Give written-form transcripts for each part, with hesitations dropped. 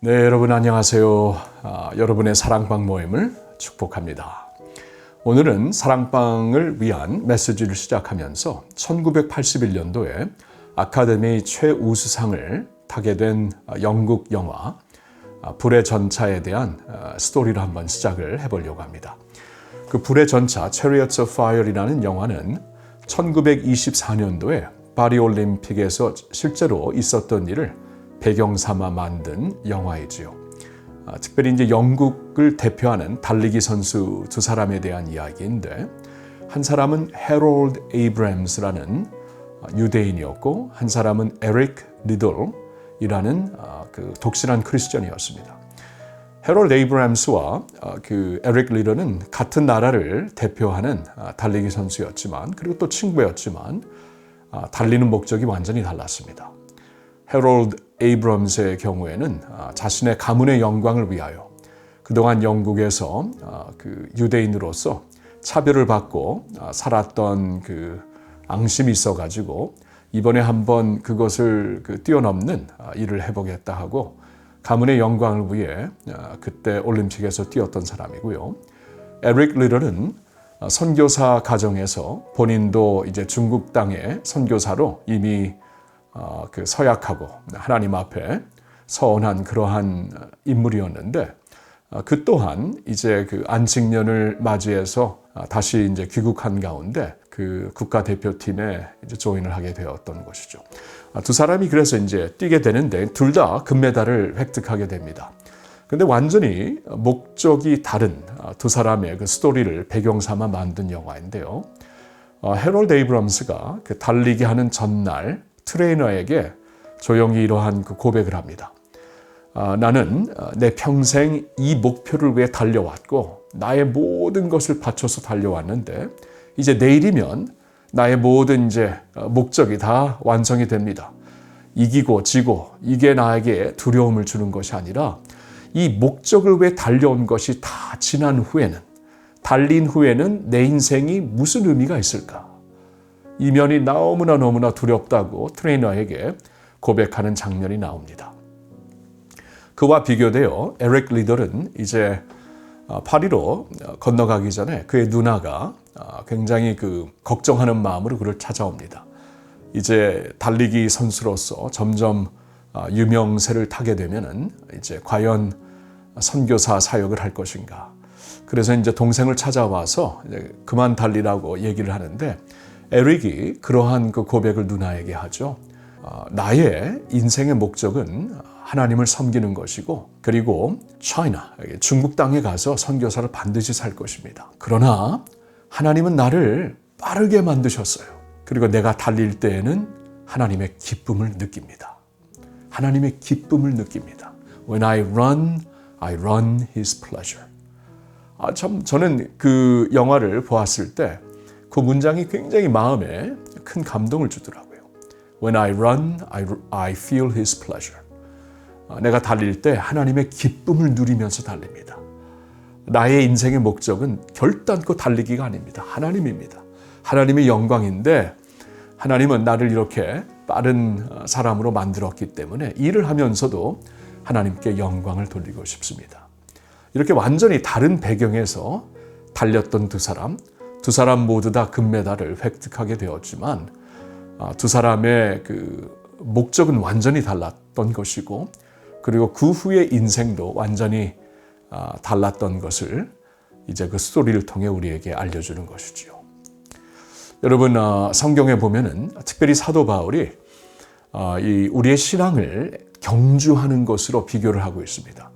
네, 여러분 안녕하세요. 여러분의 사랑방 모임을 축복합니다. 오늘은 사랑방을 위한 메시지를 시작하면서 1981년도에 아카데미 최우수상을 타게 된 영국 영화 불의 전차에 대한 스토리를 한번 시작을 해보려고 합니다. 그 불의 전차 Chariots of Fire이라는 영화는 1924년도에 파리 올림픽에서 실제로 있었던 일을 배경 삼아 만든 영화이지요. 특별히 이제 영국을 대표하는 달리기 선수 두 사람에 대한 이야기인데, 한 사람은 해롤드 에이브램스라는 유대인이었고, 한 사람은 에릭 리들이라는 그 독실한 크리스천이었습니다. 해롤드 에이브램스와 그 에릭 리들은 같은 나라를 대표하는 달리기 선수였지만, 그리고 또 친구였지만, 달리는 목적이 완전히 달랐습니다. 해롤드 에이브럼스의 경우에는 자신의 가문의 영광을 위하여 그동안 영국에서 그 유대인으로서 차별을 받고 살았던 그 앙심이 있어가지고 이번에 한번 그것을 뛰어넘는 일을 해보겠다 하고 가문의 영광을 위해 그때 올림픽에서 뛰었던 사람이고요. 에릭 리들은 선교사 가정에서 본인도 이제 중국 땅의 선교사로 이미 그 서약하고 하나님 앞에 서원한 그러한 인물이었는데, 그 또한 이제 그 안식년을 맞이해서 다시 이제 귀국한 가운데 그 국가대표팀에 이제 조인을 하게 되었던 것이죠. 두 사람이 그래서 이제 뛰게 되는데 둘 다 금메달을 획득하게 됩니다. 근데 완전히 목적이 다른 두 사람의 그 스토리를 배경 삼아 만든 영화인데요. 해롤드 에이브럼스가 그 달리기 하는 전날 트레이너에게 조용히 이러한 그 고백을 합니다. 나는 내 평생 이 목표를 위해 달려왔고 나의 모든 것을 바쳐서 달려왔는데 이제 내일이면 나의 모든 이제 목적이 다 완성이 됩니다. 이기고 지고 이게 나에게 두려움을 주는 것이 아니라 이 목적을 위해 달려온 것이 다 지난 후에는, 달린 후에는 내 인생이 무슨 의미가 있을까? 이면이 너무나 두렵다고 트레이너에게 고백하는 장면이 나옵니다. 그와 비교되어 에릭 리들은 이제 파리로 건너가기 전에 그의 누나가 굉장히 그 걱정하는 마음으로 그를 찾아옵니다. 이제 달리기 선수로서 점점 유명세를 타게 되면은 이제 과연 선교사 사역을 할 것인가. 그래서 이제 동생을 찾아와서 이제 그만 달리라고 얘기를 하는데, 에릭이 그러한 그 고백을 누나에게 하죠. 나의 인생의 목적은 하나님을 섬기는 것이고, 그리고 중국 땅에 가서 선교사를 반드시 살 것입니다. 그러나 하나님은 나를 빠르게 만드셨어요. 그리고 내가 달릴 때에는 하나님의 기쁨을 느낍니다. 하나님의 기쁨을 느낍니다. When I run His pleasure. 저는 그 영화를 보았을 때 그 문장이 굉장히 마음에 큰 감동을 주더라고요. When I run, I feel His pleasure. 내가 달릴 때 하나님의 기쁨을 누리면서 달립니다. 나의 인생의 목적은 결단코 달리기가 아닙니다. 하나님입니다. 하나님의 영광인데, 하나님은 나를 이렇게 빠른 사람으로 만들었기 때문에 일을 하면서도 하나님께 영광을 돌리고 싶습니다. 이렇게 완전히 다른 배경에서 달렸던 두 사람 모두 다 금메달을 획득하게 되었지만, 두 사람의 그 목적은 완전히 달랐던 것이고, 그리고 그 후의 인생도 완전히 달랐던 것을 이제 그 스토리를 통해 우리에게 알려주는 것이지요. 여러분, 성경에 보면은 특별히 사도 바울이 우리의 신앙을 경주하는 것으로 비교를 하고 있습니다.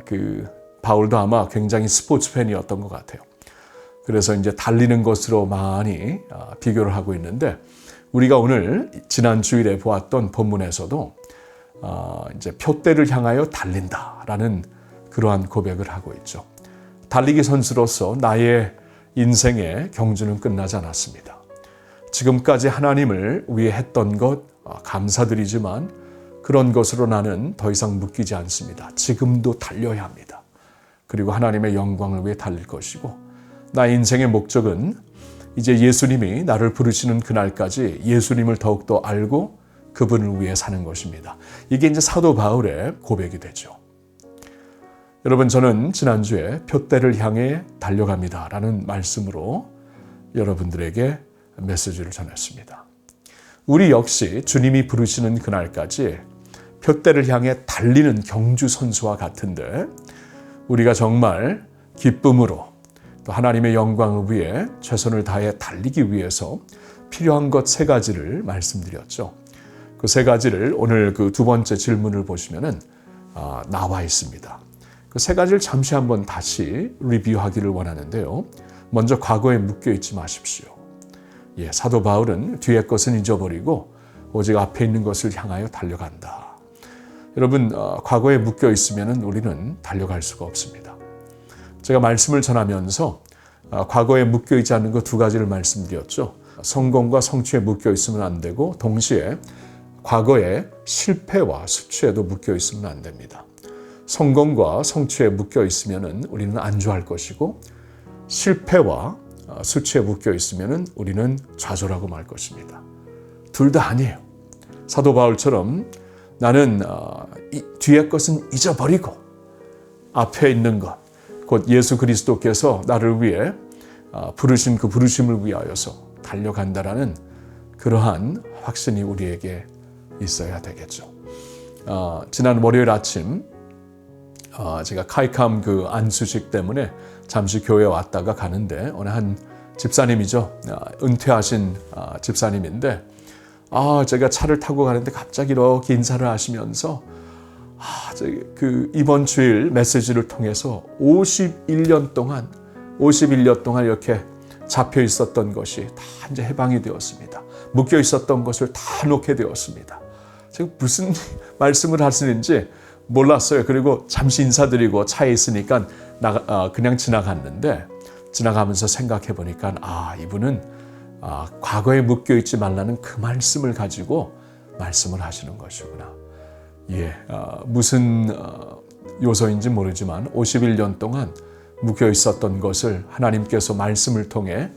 그 바울도 아마 굉장히 스포츠 팬이었던 것 같아요. 그래서 이제 달리는 것으로 많이 비교를 하고 있는데, 우리가 오늘 지난 주일에 보았던 본문에서도 이제 표대를 향하여 달린다라는 그러한 고백을 하고 있죠. 달리기 선수로서 나의 인생의 경주는 끝나지 않았습니다. 지금까지 하나님을 위해 했던 것 감사드리지만 그런 것으로 나는 더 이상 묶이지 않습니다. 지금도 달려야 합니다. 그리고 하나님의 영광을 위해 달릴 것이고, 나의 인생의 목적은 이제 예수님이 나를 부르시는 그날까지 예수님을 더욱더 알고 그분을 위해 사는 것입니다. 이게 이제 사도 바울의 고백이 되죠. 여러분, 저는 지난주에 표대를 향해 달려갑니다라는 말씀으로 여러분들에게 메시지를 전했습니다. 우리 역시 주님이 부르시는 그날까지 표대를 향해 달리는 경주 선수와 같은데, 우리가 정말 기쁨으로 또 하나님의 영광을 위해 최선을 다해 달리기 위해서 필요한 것 세 가지를 말씀드렸죠. 그 세 가지를 오늘 그 두 번째 질문을 보시면은 나와 있습니다. 그 세 가지를 잠시 한번 다시 리뷰하기를 원하는데요. 먼저 과거에 묶여 있지 마십시오. 사도 바울은 뒤의 것은 잊어버리고 오직 앞에 있는 것을 향하여 달려간다. 여러분, 과거에 묶여 있으면 우리는 달려갈 수가 없습니다. 제가 말씀을 전하면서 과거에 묶여 있지 않는 것 두 가지를 말씀드렸죠. 성공과 성취에 묶여 있으면 안 되고, 동시에 과거의 실패와 수치에도 묶여 있으면 안 됩니다. 성공과 성취에 묶여 있으면 우리는 안주할 것이고, 실패와 수치에 묶여 있으면 우리는 좌절하고 말 것입니다. 둘 다 아니에요. 사도 바울처럼 나는 뒤의 것은 잊어버리고 앞에 있는 것, 곧 예수 그리스도께서 나를 위해 부르신 그 부르심을 위하여서 달려간다라는 그러한 확신이 우리에게 있어야 되겠죠. 지난 월요일 아침 제가 카이캄 그 안수식 때문에 잠시 교회에 왔다가 가는데, 어느 한 집사님이죠. 은퇴하신 집사님인데, 제가 차를 타고 가는데 갑자기 이렇게 인사를 하시면서 그 이번 주일 메시지를 통해서 51년 동안 이렇게 잡혀 있었던 것이 다 이제 해방이 되었습니다. 묶여 있었던 것을 다 놓게 되었습니다. 제가 무슨 말씀을 하시는지 몰랐어요. 그리고 잠시 인사드리고 차에 있으니까 그냥 지나갔는데, 지나가면서 생각해 보니까 이분은 과거에 묶여 있지 말라는 그 말씀을 가지고 말씀을 하시는 것이구나. 무슨 요소인지 모르지만 51년 동안 묶여 있었던 것을 하나님께서 말씀을 통해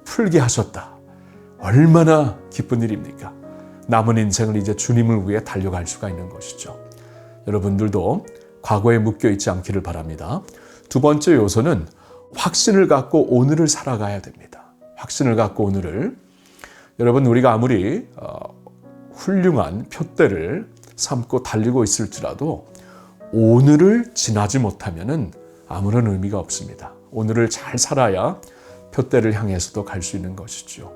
풀게 하셨다. 얼마나 기쁜 일입니까? 남은 인생을 이제 주님을 위해 달려갈 수가 있는 것이죠. 여러분들도 과거에 묶여 있지 않기를 바랍니다. 두 번째 요소는 확신을 갖고 오늘을 살아가야 됩니다. 확신을 갖고 오늘을. 여러분, 우리가 아무리 훌륭한 표대를 삼고 달리고 있을지라도 오늘을 지나지 못하면은 아무런 의미가 없습니다. 오늘을 잘 살아야 표대를 향해서도 갈 수 있는 것이죠.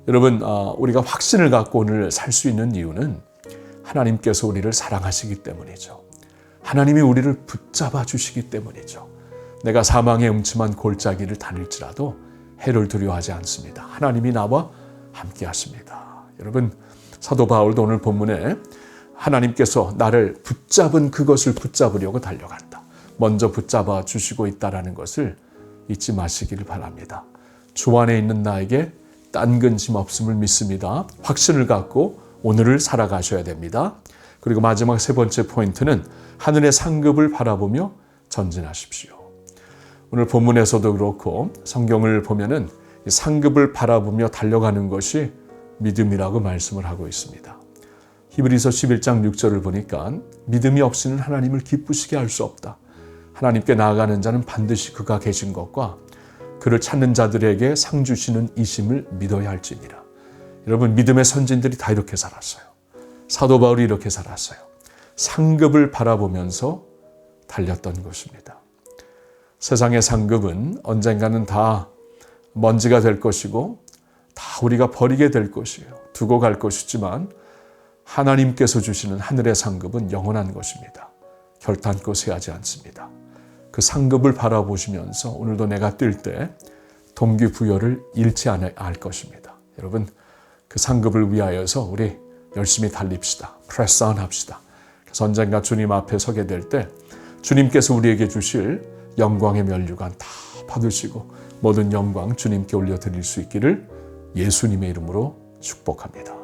여러분, 우리가 확신을 갖고 오늘 살 수 있는 이유는 하나님께서 우리를 사랑하시기 때문이죠. 하나님이 우리를 붙잡아 주시기 때문이죠. 내가 사망의 음침한 골짜기를 다닐지라도 해를 두려워하지 않습니다. 하나님이 나와 함께 하십니다. 여러분, 사도 바울도 오늘 본문에 하나님께서 나를 붙잡은 그것을 붙잡으려고 달려간다. 먼저 붙잡아 주시고 있다는 것을 잊지 마시기를 바랍니다. 주 안에 있는 나에게 딴 근심 없음을 믿습니다. 확신을 갖고 오늘을 살아가셔야 됩니다. 그리고 마지막 세 번째 포인트는 하늘의 상급을 바라보며 전진하십시오. 오늘 본문에서도 그렇고 성경을 보면은 상급을 바라보며 달려가는 것이 믿음이라고 말씀을 하고 있습니다. 히브리서 11장 6절을 보니까 믿음이 없이는 하나님을 기쁘시게 할 수 없다. 하나님께 나아가는 자는 반드시 그가 계신 것과 그를 찾는 자들에게 상 주시는 이심을 믿어야 할지니라. 여러분, 믿음의 선진들이 다 이렇게 살았어요. 사도 바울이 이렇게 살았어요. 상급을 바라보면서 달렸던 것입니다. 세상의 상급은 언젠가는 다 먼지가 될 것이고 다 우리가 버리게 될 것이에요. 두고 갈 것이지만 하나님께서 주시는 하늘의 상급은 영원한 것입니다. 결탄코 쇠하지 않습니다. 그 상급을 바라보시면서 오늘도 내가 뛸 때 동기부여를 잃지 않을 것입니다. 여러분, 그 상급을 위하여서 우리 열심히 달립시다. 프레스 온 합시다. 그래서 언젠가 주님 앞에 서게 될 때 주님께서 우리에게 주실 영광의 면류관 다 받으시고 모든 영광 주님께 올려드릴 수 있기를 예수님의 이름으로 축복합니다.